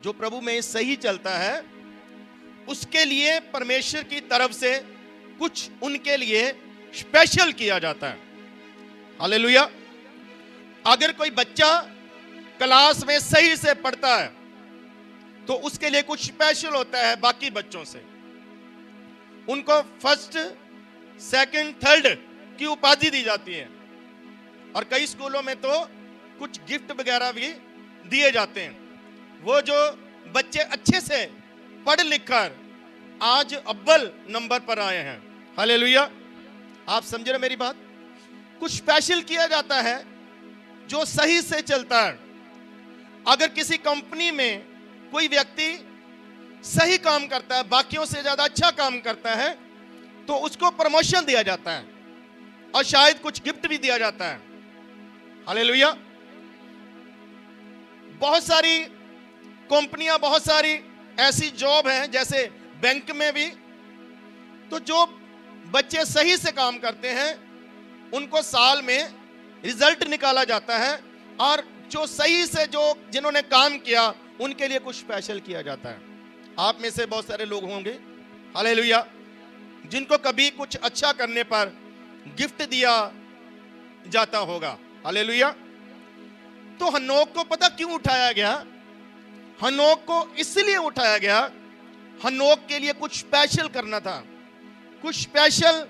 जो प्रभु में सही चलता है उसके लिए परमेश्वर की तरफ से कुछ उनके लिए स्पेशल किया जाता है। हालेलुया। अगर कोई बच्चा क्लास में सही से पढ़ता है तो उसके लिए कुछ स्पेशल होता है बाकी बच्चों से। उनको फर्स्ट, सेकंड, थर्ड की उपाधि दी जाती है और कई स्कूलों में तो कुछ गिफ्ट वगैरह भी दिए जाते हैं। वो जो बच्चे अच्छे से पढ़ लिख कर आज अव्वल नंबर पर आए हैं, हालेलुया, आप समझ रहे मेरी बात। कुछ स्पेशल किया जाता है जो सही से चलता है। अगर किसी कंपनी में कोई व्यक्ति सही काम करता है, बाकियों से ज्यादा अच्छा काम करता है, तो उसको प्रमोशन दिया जाता है और शायद कुछ गिफ्ट भी दिया जाता है। हालेलुया। बहुत सारी कंपनियां, बहुत सारी ऐसी जॉब हैं, जैसे बैंक में भी, तो जो बच्चे सही से काम करते हैं उनको साल में रिजल्ट निकाला जाता है और जो सही से जिन्होंने काम किया उनके लिए कुछ स्पेशल किया जाता है। आप में से बहुत सारे लोग होंगे, हालेलुया, जिनको कभी कुछ अच्छा करने पर गिफ्ट दिया जाता होगा। हालेलुया। तो हनोक को पता क्यों उठाया गया? हनोक को इसलिए उठाया गया, हनोक के लिए कुछ स्पेशल करना था, कुछ स्पेशल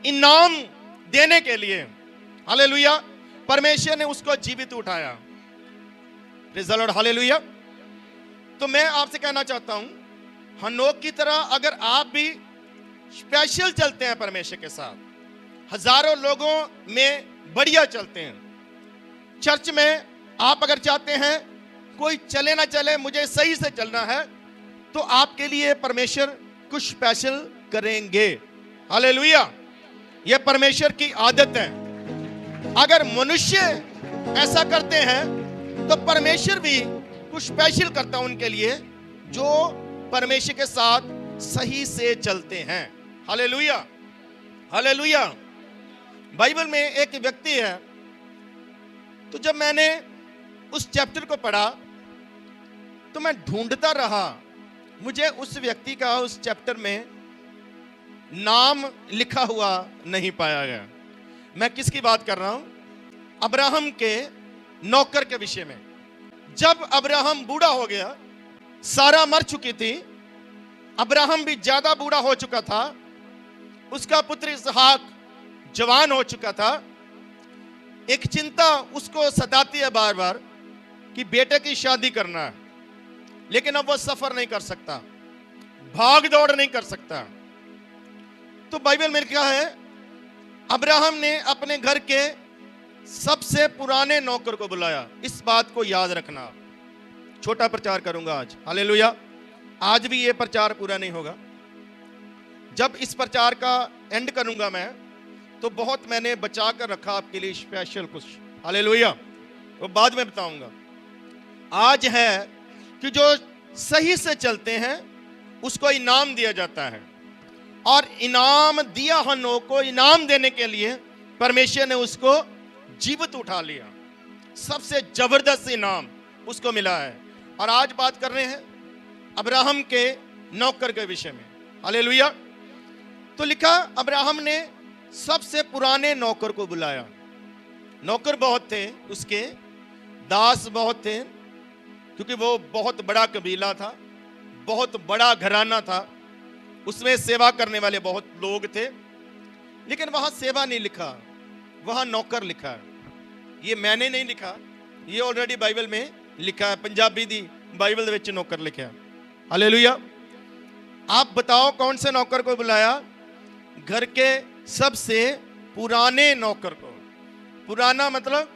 इनाम देने के लिए। हालेलुया। परमेश्वर ने उसको जीवित उठाया। Praise the Lord, hallelujah. तो मैं आपसे कहना चाहता हूं, हनोक की तरह अगर आप भी स्पेशल चलते हैं परमेश्वर के साथ, हजारों लोगों में बढ़िया चलते हैं। चर्च में आप अगर चाहते हैं कोई चले ना चले, मुझे सही से चलना है, तो आपके लिए परमेश्वर कुछ स्पेशल करेंगे। हालेलुया। यह परमेश्वर की आदत है। अगर मनुष्य ऐसा करते हैं तो परमेश्वर भी कुछ स्पेशल करता है उनके लिए जो परमेश्वर के साथ सही से चलते हैं। Hallelujah, hallelujah. बाइबल में एक व्यक्ति है, तो जब मैंने उस चैप्टर को पढ़ा तो मैं ढूंढता रहा, मुझे उस व्यक्ति का उस चैप्टर में नाम लिखा हुआ नहीं पाया गया। मैं किसकी बात कर रहा हूं? अब्राहम के नौकर के विषय में। जब अब्राहम बूढ़ा हो गया, सारा मर चुकी थी, अब्राहम भी ज्यादा बूढ़ा हो चुका था, उसका पुत्र इसहाक जवान हो चुका था। एक चिंता उसको सताती है बार बार कि बेटे की शादी करना है, लेकिन अब वो सफर नहीं कर सकता, भाग दौड़ नहीं कर सकता। तो बाइबल में लिखा है, अब्राहम ने अपने घर के सबसे पुराने नौकर को बुलाया। इस बात को याद रखना। छोटा प्रचार करूंगा आज, हालेलुया। आज भी ये प्रचार पूरा नहीं होगा। जब इस प्रचार का एंड करूंगा मैं, तो बहुत मैंने बचा कर रखा आपके लिए स्पेशल कुछ, हालेलुया, वो बाद में बताऊंगा। आज है कि जो सही से चलते हैं उसको इनाम दिया जाता है, और इनाम दिया हनोक को। इनाम देने के लिए परमेश्वर ने उसको जीवित उठा लिया। सबसे जबरदस्त इनाम उसको मिला है। और आज बात कर रहे हैं अब्राहम के नौकर के विषय में, हालेलुया। तो लिखा, अब्राहम ने सबसे पुराने नौकर को बुलाया। नौकर बहुत थे उसके, दास बहुत थे, क्योंकि वो बहुत बड़ा कबीला था, बहुत बड़ा घराना था, उसमें सेवा करने वाले बहुत लोग थे। लेकिन वहां सेवा नहीं लिखा, वहां नौकर लिखा है। ये मैंने नहीं लिखा, ये ऑलरेडी बाइबल में लिखा है। पंजाबी दी बाइबल विच नौकर लिखा है। हालेलुया। आप बताओ कौन से नौकर को बुलाया? घर के सबसे पुराने नौकर को। पुराना मतलब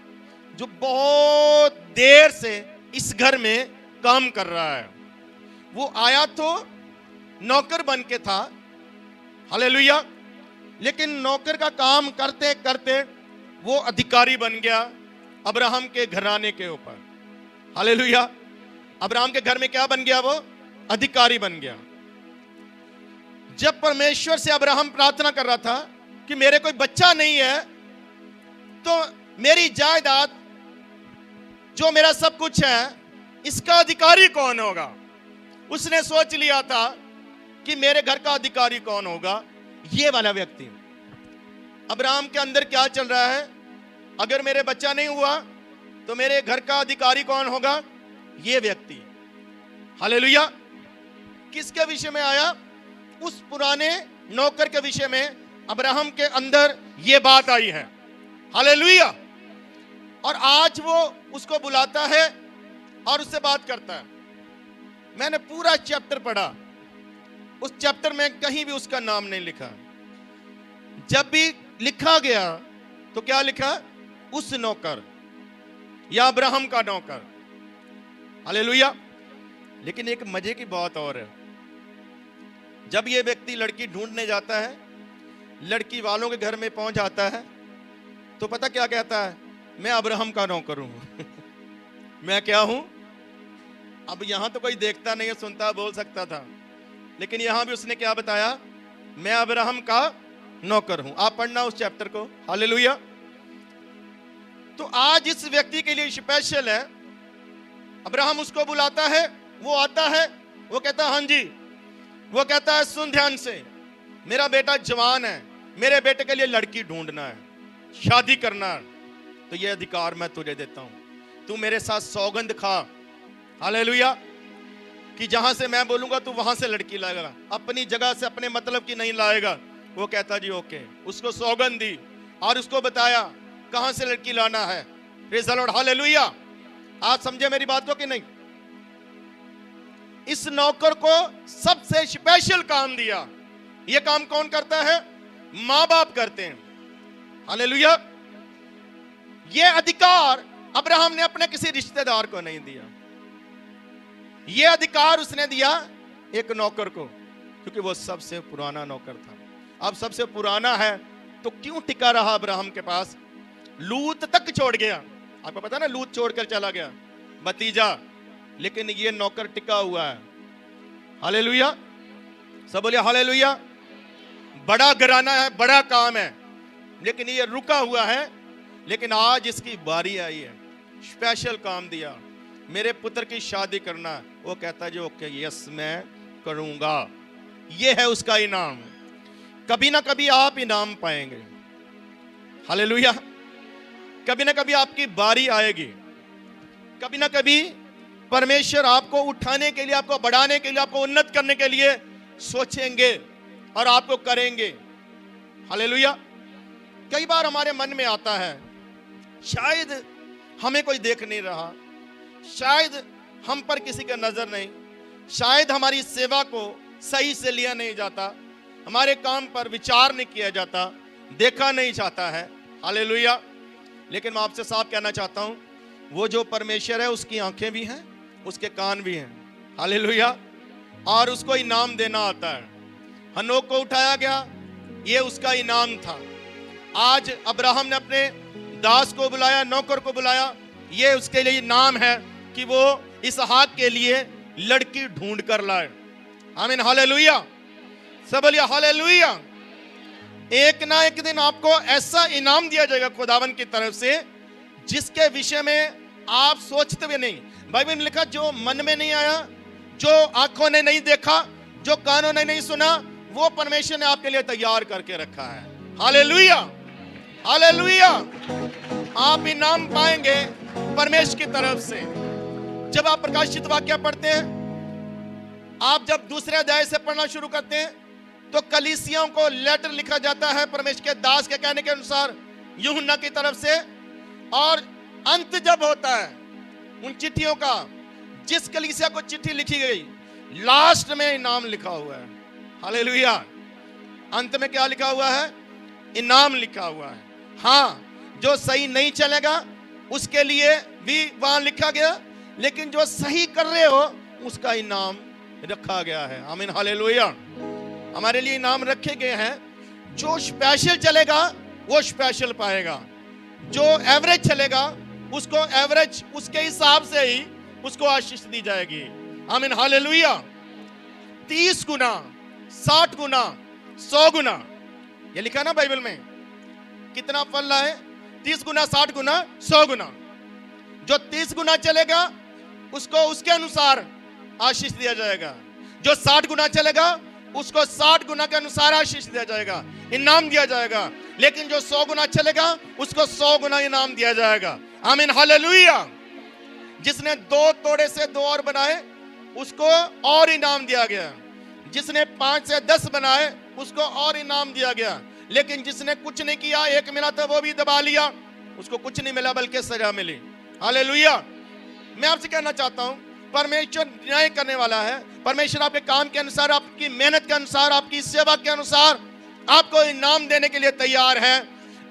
जो बहुत देर से इस घर में काम कर रहा है। वो आया तो नौकर बन के था, हालेलुया, लेकिन नौकर का काम करते करते वो अधिकारी बन गया अब्राहम के घराने के ऊपर। हालेलुया। अब्राहम के घर में क्या बन गया? वो अधिकारी बन गया। जब परमेश्वर से अब्राहम प्रार्थना कर रहा था कि मेरे कोई बच्चा नहीं है, तो मेरी जायदाद जो मेरा सब कुछ है इसका अधिकारी कौन होगा। उसने सोच लिया था कि मेरे घर का अधिकारी कौन होगा, ये वाला व्यक्ति। अब्राहम के अंदर क्या चल रहा है, अगर मेरे बच्चा नहीं हुआ तो मेरे घर का अधिकारी कौन होगा, ये व्यक्ति। हालेलुया। किसके विषय में आया, उस पुराने नौकर के विषय में अब्राहम के अंदर ये बात आई है। हालेलुया। और आज वो उसको बुलाता है और उससे बात करता है। मैंने पूरा चैप्टर पढ़ा, उस चैप्टर में कहीं भी उसका नाम नहीं लिखा। जब भी लिखा गया तो क्या लिखा, उस नौकर या अब्राहम का नौकर। हालेलुया। लेकिन एक मजे की बात और है, जब ये व्यक्ति लड़की ढूंढने जाता है, लड़की वालों के घर में पहुंच जाता है, तो पता क्या कहता है, मैं अब्राहम का नौकर हूं। मैं क्या हूं। अब यहां तो कोई देखता नहीं है, सुनता बोल सकता था, लेकिन यहां भी उसने क्या बताया, मैं अब्राहम का नौकर हूं। आप पढ़ना उस चैप्टर को। हालेलुया। तो आज इस व्यक्ति के लिए स्पेशल है। अब्राहम उसको बुलाता है, वो आता है, वो कहता है हाँ जी। वो कहता है सुन ध्यान से, मेरा बेटा जवान है, मेरे बेटे के लिए लड़की ढूंढना है, शादी करना है, तो ये अधिकार मैं तुझे देता हूं। तू मेरे साथ सौगंध खा। हालेलुया। कि जहां से मैं बोलूंगा तू वहां से लड़की लाएगा, अपनी जगह से अपने मतलब की नहीं लाएगा। वो कहता जी ओके। उसको सौगंध दी और उसको बताया कहां से लड़की लाना है। Praise the Lord. हालेलुया। आप समझे मेरी बात को कि नहीं। इस नौकर को सबसे स्पेशल काम दिया। यह काम कौन करता है, मां बाप करते हैं। हालेलुया। यह अधिकार अब्राहम ने अपने किसी रिश्तेदार को नहीं दिया, यह अधिकार उसने दिया एक नौकर को, क्योंकि वो सबसे पुराना नौकर था। अब सबसे पुराना है तो क्यों टिका रहा अब्राहम के पास। लूत तक छोड़ गया, आपको पता ना, लूत छोड़कर चला गया भतीजा, लेकिन ये नौकर टिका हुआ है। हालेलुया। सब बोलिए हालेलुया। बड़ा घराना है, बड़ा काम है, लेकिन ये रुका हुआ है। लेकिन आज इसकी बारी आई है, स्पेशल काम दिया, मेरे पुत्र की शादी करना है। वो कहता जी ओके यस मैं करूंगा। ये है उसका इनाम। कभी ना कभी आप इनाम पाएंगे। हालेलुया। कभी ना कभी आपकी बारी आएगी, कभी ना कभी परमेश्वर आपको उठाने के लिए, आपको बढ़ाने के लिए, आपको उन्नत करने के लिए सोचेंगे और आपको करेंगे। हालेलुया। कई बार हमारे मन में आता है शायद हमें कोई देख नहीं रहा, शायद हम पर किसी का नजर नहीं, शायद हमारी सेवा को सही से लिया नहीं जाता, हमारे काम पर विचार नहीं किया जाता, देखा नहीं जाता है। हालेलुया। लेकिन मैं आपसे साफ कहना चाहता हूं, वो जो परमेश्वर है उसकी आंखें भी हैं, उसके कान भी हैं। हालेलुया। और उसको इनाम देना आता है। हनोक को उठाया गया, ये उसका इनाम था। आज अब्राहम ने अपने दास को बुलाया, नौकर को बुलाया, ये उसके लिए इनाम है कि वो इसहाक के लिए लड़की ढूंढ कर लाए। आमीन। हालेलुया। सब बोलिए हालेलुया। एक ना एक दिन आपको ऐसा इनाम दिया जाएगा खुदावन की तरफ से, जिसके विषय में आप सोचते भी नहीं। बाइबल में लिखा, जो मन में नहीं आया, जो आंखों ने नहीं देखा, जो कानों ने नहीं सुना, वो परमेश्वर ने आपके लिए तैयार करके रखा है। हालेलुया। हालेलुया। आप इनाम पाएंगे परमेश्वर की तरफ से। जब आप प्रकाशित वाक्य पढ़ते हैं, आप जब दूसरे अध्याय से पढ़ना शुरू करते हैं, तो कलीसियाओं को लेटर लिखा जाता है परमेश्वर के दास के कहने के अनुसार यूहन्ना की तरफ से। और अंत जब होता है उन चिट्ठियों का, जिस कलीसिया को चिट्ठी लिखी गई, लास्ट में इनाम लिखा हुआ है। हालेलुया। अंत में क्या लिखा हुआ है, इनाम लिखा हुआ है। हाँ, जो सही नहीं चलेगा उसके लिए भी वहां लिखा गया, लेकिन जो सही कर रहे हो उसका इनाम रखा गया है। आमीन। हालेलुया। हमारे लिए इनाम रखे गए हैं। जो स्पेशल चलेगा वो स्पेशल पाएगा, जो एवरेज चलेगा उसको एवरेज, उसके हिसाब से ही उसको आशीष दी जाएगी। आमीन। हालेलुया। 30 गुना, 60 गुना, 100 गुना, ये लिखा ना बाइबल में। कितना फल है, 30 गुना, 60 गुना, 100 गुना। जो 30 गुना चलेगा उसको उसके अनुसार आशीष दिया जाएगा। जो 60 गुना चलेगा उसको 60 गुना के अनुसार आशीष दिया जाएगा, इनाम दिया जाएगा। लेकिन जो 100 गुना चलेगा उसको 100 गुना इनाम दिया जाएगा। आमीन, हालेलुया। जिसने 2 तोड़े से 2 और बनाए उसको और इनाम दिया गया। जिसने 5 से 10 बनाए उसको और इनाम दिया गया। लेकिन जिसने कुछ नहीं किया, 1 मिला था वो भी दबा लिया, उसको कुछ नहीं मिला बल्कि सजा मिली। हालेलुया। मैं आपसे कहना चाहता हूं, परमेश्वर न्याय करने वाला है। परमेश्वर आपके काम के अनुसार, आपकी मेहनत के अनुसार, आपकी सेवा के अनुसार आपको इनाम देने के लिए तैयार है।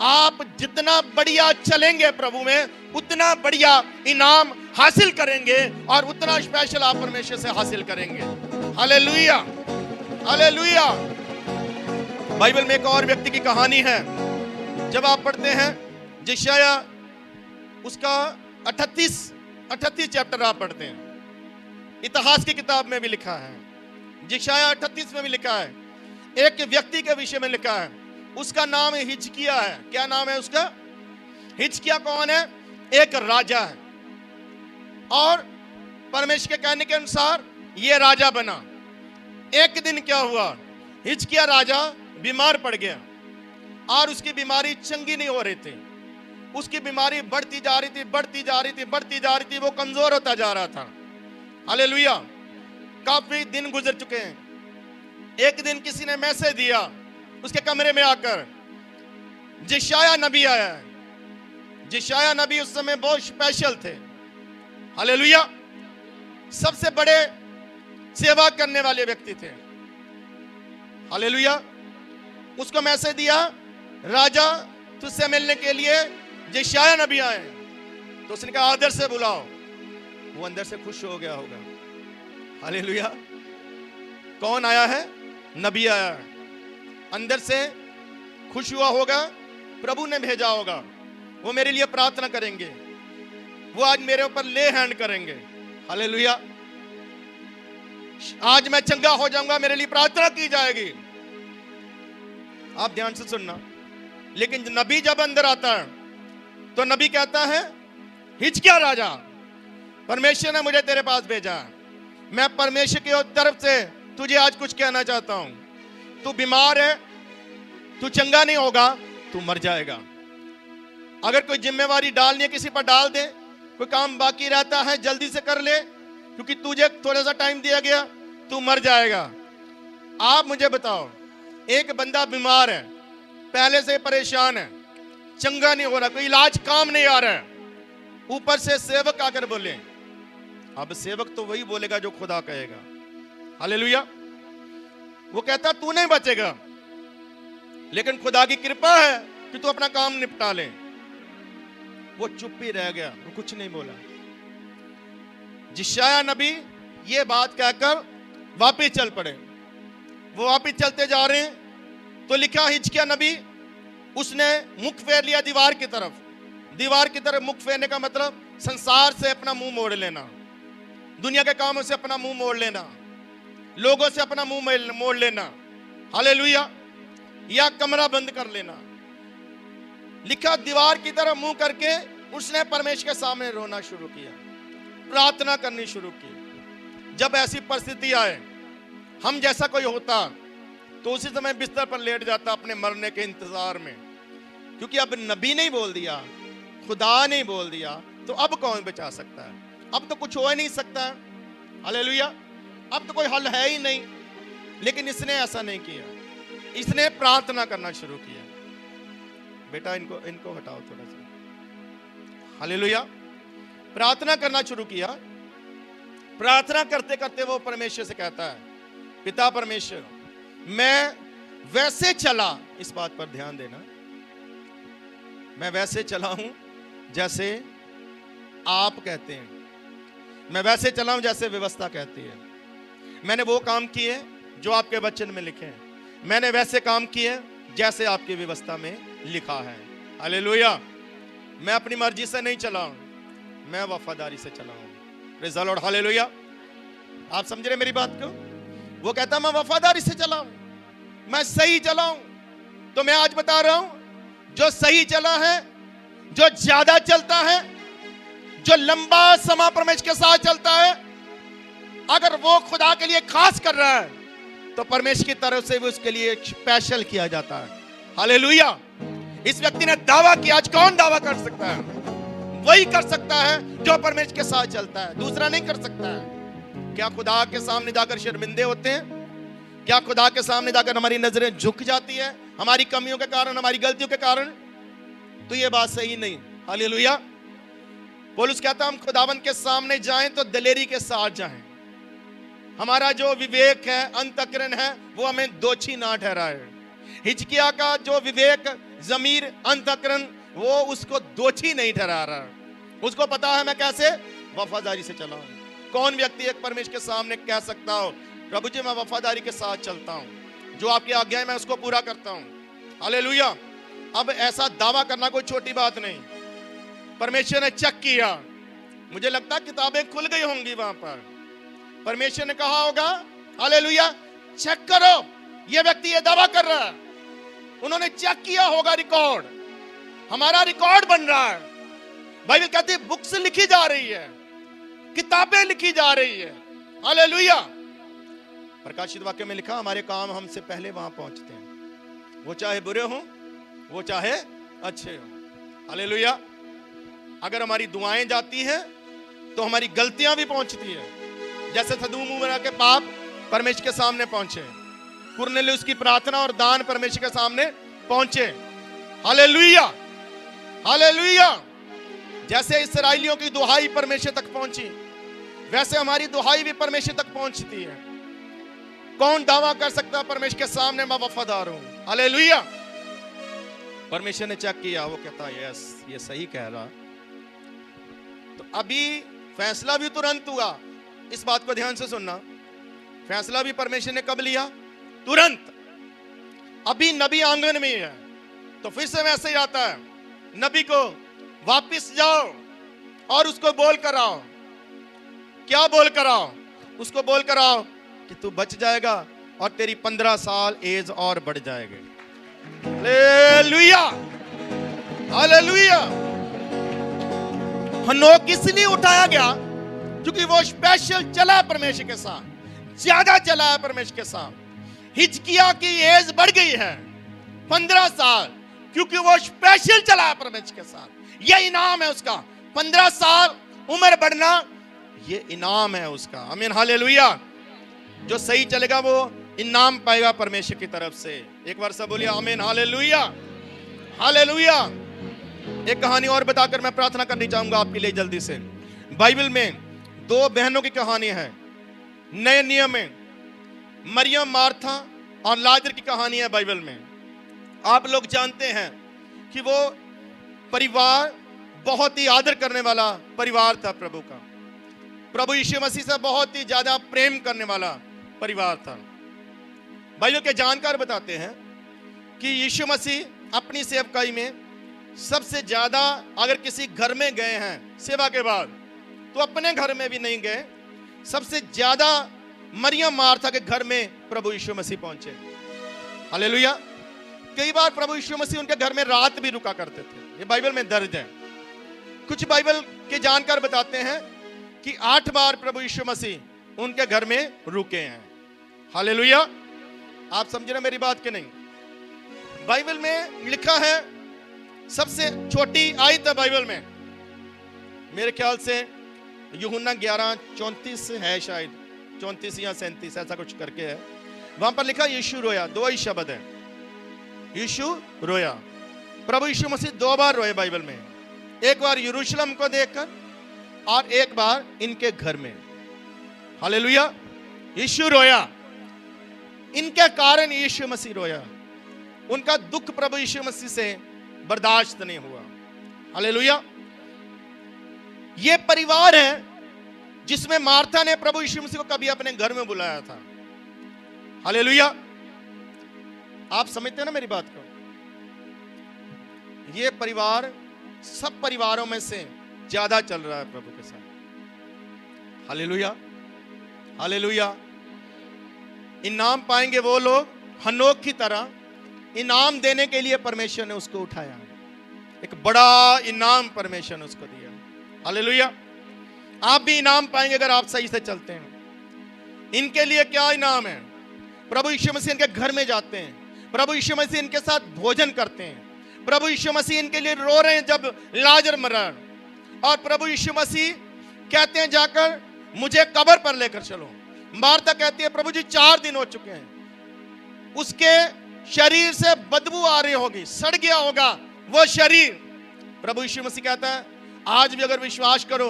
आप जितना बढ़िया चलेंगे प्रभु में, उतना बढ़िया इनाम हासिल करेंगे और उतना स्पेशल आप परमेश्वर से हासिल करेंगे। Hallelujah, hallelujah. बाइबल में एक और व्यक्ति की कहानी है। जब आप पढ़ते हैं यशायाह उसका 38 चैप्टर आप पढ़ते हैं, इतिहास की किताब में भी लिखा है, यशायाह 38 में भी लिखा है, एक व्यक्ति के विषय में लिखा है। उसका नाम हिजकिया है। क्या नाम है उसका? हिजकिया कौन है? एक राजा है। और परमेश्वर के कहने के अनुसार यह राजा बना। एक दिन क्या हुआ, हिजकिया राजा बीमार पड़ गया और उसकी बीमारी चंगी नहीं हो रही थी। उसकी बीमारी बढ़ती जा रही थी, बढ़ती जा रही थी, बढ़ती जा रही थी। वो कमजोर होता जा रहा था। हालेलुया। काफी दिन गुजर चुके हैं। एक दिन किसी ने मैसेज दिया उसके कमरे में आकर, यशायाह नबी आया है। यशायाह नबी उस समय बहुत स्पेशल थे। हालेलुया। सबसे बड़े सेवा करने वाले व्यक्ति थे। हालेलुया। उसको मैसेज दिया, राजा तुझसे मिलने के लिए यशायाह नबी आए। तो उसने कहा आदर से बुलाओ। वो अंदर से खुश हो गया होगा। हालेलुया। कौन आया है? नबी आया है। अंदर से खुश हुआ होगा, प्रभु ने भेजा होगा। वो मेरे लिए प्रार्थना करेंगे, वो आज मेरे ऊपर ले हैंड करेंगे। हालेलुया। आज मैं चंगा हो जाऊंगा, मेरे लिए प्रार्थना की जाएगी। आप ध्यान से सुनना। लेकिन नबी जब अंदर आता है तो नबी कहता है, हिजकिया राजा, परमेश्वर ने मुझे तेरे पास भेजा है। मैं परमेश्वर की तरफ से तुझे आज कुछ कहना चाहता हूं। तू बीमार है, तू चंगा नहीं होगा, तू मर जाएगा। अगर कोई जिम्मेवारी डालनी है किसी पर डाल दे, कोई काम बाकी रहता है जल्दी से कर ले, क्योंकि तुझे थोड़ा सा टाइम दिया गया, तू मर जाएगा। आप मुझे बताओ, एक बंदा बीमार है, पहले से परेशान है, चंगा नहीं हो रहा, कोई इलाज काम नहीं आ रहा है, ऊपर से सेवक आकर बोले। अब सेवक तो वही बोलेगा जो खुदा कहेगा। हालेलुया। वो कहता तू नहीं बचेगा, लेकिन खुदा की कृपा है कि तू अपना काम निपटा ले। वो चुप ही रह गया, वो कुछ नहीं बोला। यशायाह नबी ये बात कहकर वापिस चल पड़े। वो वापिस चलते जा रहे हैं तो लिखा, हिजकिया नबी उसने मुख फेर लिया दीवार की तरफ। दीवार की तरफ मुख फेरने का मतलब संसार से अपना मुंह मोड़ लेना, दुनिया के कामों से अपना मुंह मोड़ लेना, लोगों से अपना मुंह मोड़ लेना। हालेलुया। या कमरा बंद कर लेना। लिखा, दीवार की तरफ मुंह करके उसने परमेश्वर के सामने रोना शुरू किया, प्रार्थना करनी शुरू की। जब ऐसी परिस्थिति आए, हम जैसा कोई होता तो उसी समय बिस्तर पर लेट जाता अपने मरने के इंतजार में, क्योंकि अब नबी नहीं बोल दिया, खुदा नहीं बोल दिया, तो अब कौन बचा सकता है? अब तो कुछ हो ही नहीं सकता। हालेलुया। अब तो कोई हल है ही नहीं। लेकिन इसने ऐसा नहीं किया, इसने प्रार्थना करना शुरू किया। बेटा इनको हटाओ थोड़ा सा। हालेलुया। प्रार्थना करना शुरू किया। प्रार्थना करते करते वो परमेश्वर से कहता है, पिता परमेश्वर, मैं वैसे चला, इस बात पर ध्यान देना, मैं वैसे चला हूं जैसे आप कहते हैं, मैं वैसे चला हूं जैसे व्यवस्था कहती है। मैंने वो काम किए जो आपके वचन में लिखे हैं, मैंने वैसे काम किए जैसे आपकी व्यवस्था में लिखा है। हालेलुया। मैं अपनी मर्जी से नहीं चला हूं, मैं वफादारी से चला हूं। Praise the Lord. हालेलुया। आप समझ रहे मेरी बात को? वो कहता मैं वफादारी से चला हूं, मैं सही चला हूं। तो मैं आज बता रहा हूं, जो सही चला है, जो ज्यादा चलता है, जो लंबा समय परमेश्वर के साथ चलता है, अगर वो खुदा के लिए खास कर रहा है तो परमेश्वर की तरफ से भी उसके लिए स्पेशल किया जाता है। हालेलुया। इस व्यक्ति ने दावा किया, आज कौन दावा कर सकता है? वही कर सकता है जो परमेश्वर के साथ चलता है, दूसरा नहीं कर सकता है। क्या खुदा के सामने जाकर शर्मिंदे होते हैं? क्या खुदा के सामने जाकर हमारी नजरें झुक जाती है हमारी कमियों के कारण, हमारी गलतियों के कारण? तो ये बात सही नहीं। हालेलुया। पौलुस कहता है हम खुदावंद के सामने जाएं तो दिलेरी के साथ जाएं। हमारा जो विवेक है, अंतःकरण है, वो हमें दोषी ना ठहराए। हिजकिय्याह का जो विवेक, जमीर, अंतःकरण, वो उसको दोषी नहीं ठहरा रहा। उसको पता है मैं कैसे वफादारी से चला हूं। कौन व्यक्ति एक परमेश्वर के सामने कह सकता हो प्रभु जी मैं वफादारी के साथ चलता हूं, जो आपकी आज्ञा है मैं उसको पूरा करता हूं। हालेलुया। अब ऐसा दावा करना कोई छोटी बात नहीं। परमेश्वर ने चेक किया, मुझे लगता है किताबें खुल गई होंगी वहां पर। परमेश्वर ने कहा होगा हालेलुया चेक करो, यह व्यक्ति ये दावा कर रहा है। उन्होंने चेक किया होगा रिकॉर्ड, हमारा रिकॉर्ड बन रहा है। बाइबल कहती है बुक्स लिखी जा रही है, किताबें लिखी जा रही है। हालेलुया। प्रकाशित वाक्य में लिखा हमारे काम हमसे पहले वहां पहुंचते हैं, वो चाहे बुरे हों वो चाहे अच्छे हों। हालेलुया। अगर हमारी दुआएं जाती हैं तो हमारी गलतियां भी पहुंचती है। जैसे सदोम उमरा के पाप परमेश्वर के सामने पहुंचे, कुरनेलियुस की प्रार्थना और दान परमेश्वर के सामने पहुंचे। हालेलुया। हालेलुया। जैसे इस्राएलियों की दुहाई परमेश्वर तक पहुंची, वैसे हमारी दुहाई भी परमेश्वर तक पहुंचती है। कौन दावा कर सकता है परमेश्वर के सामने मैं वफादार हूं? हालेलुया। परमेश्वर ने चेक किया, वो कहता है यस ये सही कह रहा। तो अभी फैसला भी तुरंत हुआ। इस बात को ध्यान से सुनना, फैसला भी परमेश्वर ने कब लिया? तुरंत। अभी नबी आंगन में है तो फिर से वैसे ही आता है, नबी को वापिस जाओ और उसको बोल कर आओ। क्या बोल कर आओ? उसको बोल कर आओ कि तू बच जाएगा और तेरी 15 साल एज और बढ़ जाएगी। हालेलुया। हालेलुया। हनोक इसलिए उठाया गया क्योंकि वो स्पेशल चला परमेश्वर के साथ, ज्यादा चला है परमेश्वर के साथ। हिजकिय्याह की एज बढ़ गई है 15 साल क्योंकि वो स्पेशल चला है परमेश्वर के साथ। ये इनाम है उसका। 15 साल उम्र बढ़ना ये इनाम है उसका। आमीन। हालेलुया। जो सही चलेगा वो इनाम पाएगा परमेश्वर की तरफ से। एक बार सब बोलिए आमीन। हालेलुया। हालेलुया। एक कहानी और बताकर मैं प्रार्थना करनी चाहूंगा आपके लिए जल्दी से। बाइबल में 2 बहनों की कहानी है। नए नियम में मरियम, मार्था और लाजर की कहानी है बाइबल में। आप लोग जानते हैं कि वो परिवार बहुत ही आदर करने वाला परिवार था प्रभु का। प्रभु यीशु मसीह से बहुत ही ज्यादा प्रेम करने वाला परिवार था। बाइबल के जानकार बताते हैं कि यीशु मसीह अपनी सेवकाई में सबसे ज्यादा अगर किसी घर में गए हैं सेवा के बाद तो अपने घर में भी नहीं गए, सबसे ज्यादा मरियम मार्था के घर में प्रभु यीशु मसीह पहुंचे। हालेलुया। कई बार प्रभु यीशु मसीह उनके घर में रात भी रुका करते थे, ये बाइबल में दर्ज है। कुछ बाइबल के जानकार बताते हैं कि 8 बार प्रभु यीशु मसीह उनके घर में रुके हैं। हालेलुया। आप समझ रहे मेरी बात कि नहीं? बाइबल में लिखा है, सबसे छोटी आयत है बाइबल में, मेरे ख्याल से यूहन्ना 11:34 है, शायद 34 या 37 ऐसा कुछ करके है। वहां पर लिखा यीशु रोया। 2 ही शब्द है, यीशु रोया। प्रभु यीशु मसीह 2 बार रोए बाइबल में, एक बार यरूशलेम को देखकर और एक बार इनके घर में। हालेलुया। यीशु रोया, इनके कारण यीशु मसीह रोया। उनका दुख प्रभु यीशु मसीह से बर्दाश्त नहीं हुआ। हालेलुया। ये परिवार है जिसमें मार्था ने प्रभु यीशु मसीह को कभी अपने घर में बुलाया था। हालेलुया। आप समझते हैं ना मेरी बात को? ये परिवार सब परिवारों में से ज्यादा चल रहा है प्रभु के साथ। हालेलुया। हालेलुया। इनाम पाएंगे वो लोग हनोक की तरह। इनाम देने के लिए परमेश्वर ने उसको उठाया, एक बड़ा इनाम परमेश्वर ने उसको दिया। हालेलुया। आप भी इनाम पाएंगे अगर आप सही से चलते हैं। इनके लिए क्या इनाम है? प्रभु यीशु मसीह इनके घर में जाते हैं, प्रभु यीशु मसीह इनके साथ भोजन करते हैं, प्रभु यीशु मसीह इनके लिए रो रहे हैं जब लाजर मरा, और प्रभु यीशु मसीह कहते हैं जाकर मुझे कब्र पर लेकर चलो। मार्था कहती है प्रभु जी 4 दिन हो चुके हैं, उसके शरीर से बदबू आ रही होगी, सड़ गया होगा वो शरीर। प्रभु यीशु मसीह कहता है आज भी अगर विश्वास करो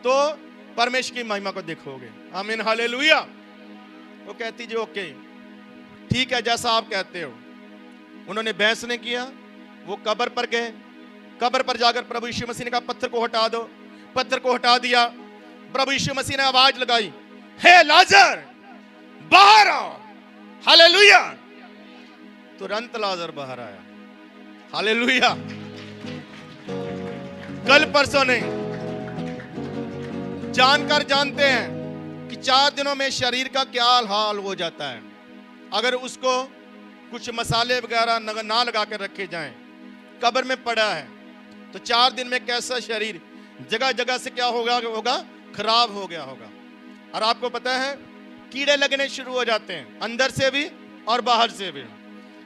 तो परमेश्वर की महिमा को देखोगे। आमीन, हालेलुया। वो कहती जी ओके ठीक है जैसा आप कहते हो। उन्होंने बहस नहीं किया, वो कब्र पर गए। कब्र पर जाकर प्रभु यीशु मसीह ने कहा पत्थर को हटा दो। पत्थर को हटा दिया। प्रभु यीशु मसीह ने आवाज लगाई, हे लाजर बाहर आओ। हालेलुया। तुरंत लाजर बाहर आया। हालेलुया। कल परसों नहीं, जानकर जानते हैं कि 4 दिनों में शरीर का क्या हाल हो जाता है अगर उसको कुछ मसाले वगैरह ना लगा कर रखे जाएं। कब्र में पड़ा है तो 4 दिन में कैसा शरीर जगह जगह से क्या होगा खराब हो गया होगा। और आपको पता है कीड़े लगने शुरू हो जाते हैं, अंदर से भी और बाहर से भी।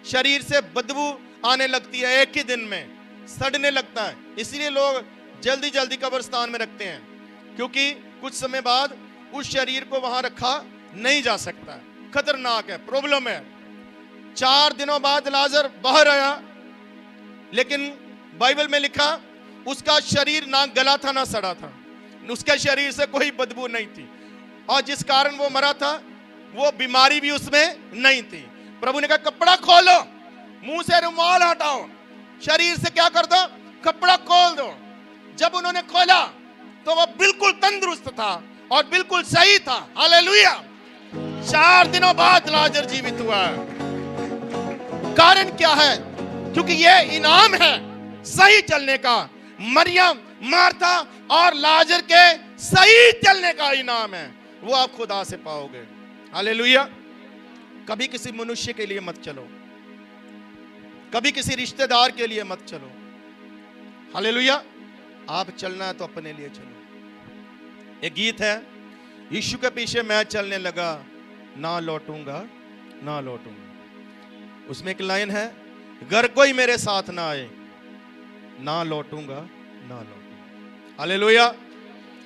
शरीर से बदबू आने लगती है, एक ही दिन में सड़ने लगता है। इसलिए लोग जल्दी जल्दी कब्रिस्तान में रखते हैं, क्योंकि कुछ समय बाद उस शरीर को वहां रखा नहीं जा सकता है, खतरनाक है, प्रॉब्लम है। 4 दिनों बाद लाजर बाहर आया, लेकिन बाइबल में लिखा उसका शरीर ना गला था ना सड़ा था, उसके शरीर से कोई बदबू नहीं थी, और जिस कारण वो मरा था वो बीमारी भी उसमें नहीं थी। प्रभु ने कहा कपड़ा खोलो, मुंह से रुमाल हटाओ, शरीर से क्या कर दो, कपड़ा खोल दो। जब उन्होंने खोला तो वो बिल्कुल तंदुरुस्त था और बिल्कुल सही था। हालेलुया। 4 दिनों बाद लाजर जीवित हुआ। कारण क्या है? क्योंकि ये इनाम है सही चलने का। मरियम, मार्था और लाजर के सही चलने का इनाम है, वो आप खुदा से पाओगे। हालेलुया। कभी किसी मनुष्य के लिए मत चलो, कभी किसी रिश्तेदार के लिए मत चलो। हालेलुया। आप चलना है तो अपने लिए चलो। एक गीत है, यीशु के पीछे मैं चलने लगा, ना लौटूंगा ना लौटूंगा। उसमें एक लाइन है, घर कोई मेरे साथ ना आए, ना लौटूंगा ना लौटूंगा। हालेलुया।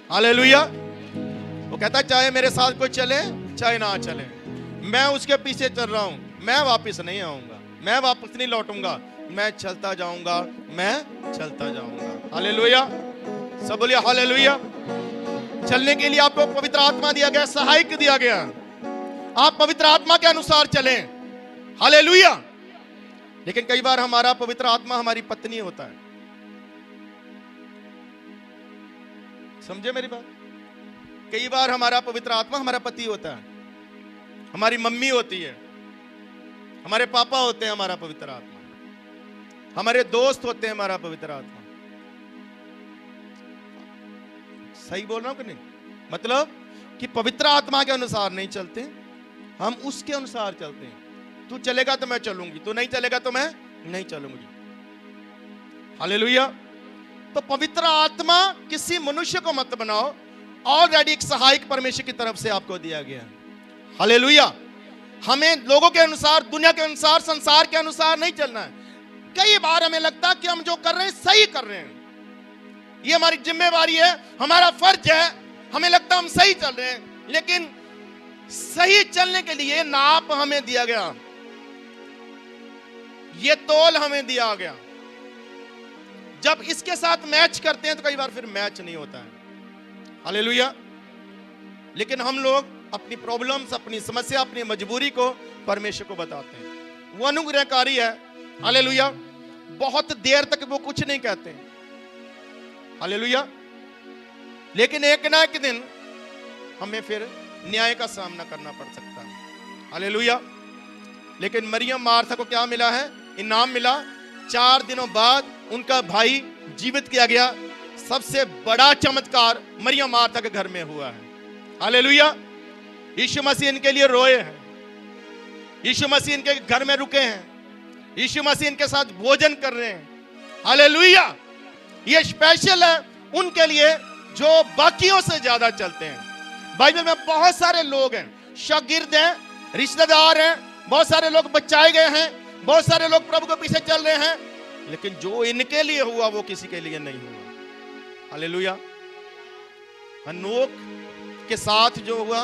हालेलुया। वो कहता चाहे मेरे साथ कोई चले चाहे ना चले, मैं उसके पीछे चल रहा हूं, मैं वापस नहीं आऊंगा, मैं वापस नहीं लौटूंगा, मैं चलता जाऊंगा, मैं चलता जाऊंगा। हालेलुया। सब बोलिए हालेलुया। चलने के लिए आपको पवित्र आत्मा दिया गया, सहायक दिया गया। आप पवित्र आत्मा के अनुसार चलें। हालेलुया। लेकिन कई बार हमारा पवित्र आत्मा हमारी पत्नी होता है। समझे मेरी बात? कई बार हमारा पवित्र आत्मा हमारा पति होता है, हमारी मम्मी होती है, हमारे पापा होते हैं हमारा पवित्र आत्मा, हमारे दोस्त होते हैं हमारा पवित्र आत्मा। सही बोल रहा हूं कि नहीं? मतलब कि पवित्र आत्मा के अनुसार नहीं चलते, हम उसके अनुसार चलते हैं। तू चलेगा तो मैं चलूंगी, तू नहीं चलेगा तो मैं नहीं चलूंगी। हालेलुया। तो पवित्र आत्मा किसी मनुष्य को मत बनाओ, ऑलरेडी एक सहायक परमेश्वर की तरफ से आपको दिया गया है। हालेलुया। हमें लोगों के अनुसार, दुनिया के अनुसार, संसार के अनुसार नहीं चलना है। कई बार हमें लगता है कि हम जो कर रहे हैं सही कर रहे हैं, ये हमारी जिम्मेवारी है, हमारा फर्ज है, हमें लगता है हम सही चल रहे हैं। लेकिन सही चलने के लिए नाप हमें दिया गया, ये तौल हमें दिया गया। जब इसके साथ मैच करते हैं तो कई बार फिर मैच नहीं होता है। हालेलुया। लेकिन हम लोग अपनी प्रॉब्लम्स, अपनी समस्या, अपनी मजबूरी को परमेश्वर को बताते हैं। वो अनुग्रहकारी है। हालेलुया। बहुत देर तक वो कुछ नहीं कहते हैं। हालेलुया। लेकिन एक ना एक दिन हमें फिर न्याय का सामना करना पड़ सकता है। हालेलुया। लेकिन मरियम, मार्था को क्या मिला है? इनाम मिला। 4 दिनों बाद उनका भाई जीवित किया गया। सबसे बड़ा चमत्कार मरियम मार्था के घर में हुआ है। हालेलुया। यीशु मसीह इनके लिए रोए हैं, यीशु मसीह इनके घर में रुके हैं, यीशु मसीह इनके साथ भोजन कर रहे हैं। हालेलुया। ये स्पेशल है उनके लिए जो बाकियों से ज्यादा चलते हैं। बाइबल में बहुत सारे लोग हैं, शागिर्द हैं, रिश्तेदार हैं, बहुत सारे लोग बचाए गए हैं, बहुत सारे लोग प्रभु के पीछे चल रहे हैं, लेकिन जो इनके लिए हुआ वो किसी के लिए नहीं हुआ। हालेलुया। हनोक के साथ जो हुआ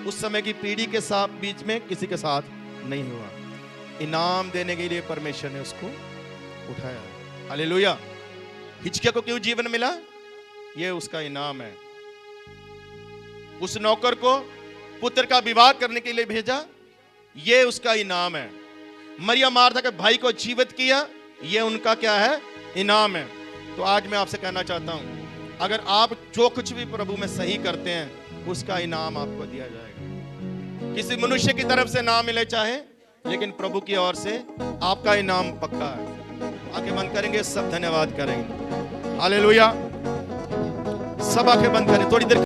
उस समय की पीढ़ी के साथ बीच में किसी के साथ नहीं हुआ। इनाम देने के लिए परमेश्वर ने उसको उठाया। हालेलुया। हिजकिय्याह को क्यों जीवन मिला? ये उसका इनाम है। उस नौकर को पुत्र का विवाह करने के लिए भेजा, ये उसका इनाम है। मरियम मार्था के भाई को जीवित किया, ये उनका क्या है? इनाम है। तो आज मैं आपसे कहना चाहता हूं, अगर आप जो कुछ भी प्रभु में सही करते हैं उसका इनाम आपको दिया जाएगा। किसी मनुष्य की तरफ से ना मिले चाहे, लेकिन प्रभु की ओर से आपका इनाम पक्का है। आंखें बंद करेंगे, सब धन्यवाद करेंगे। हालेलुया। सब आंखें बंद करें थोड़ी देर।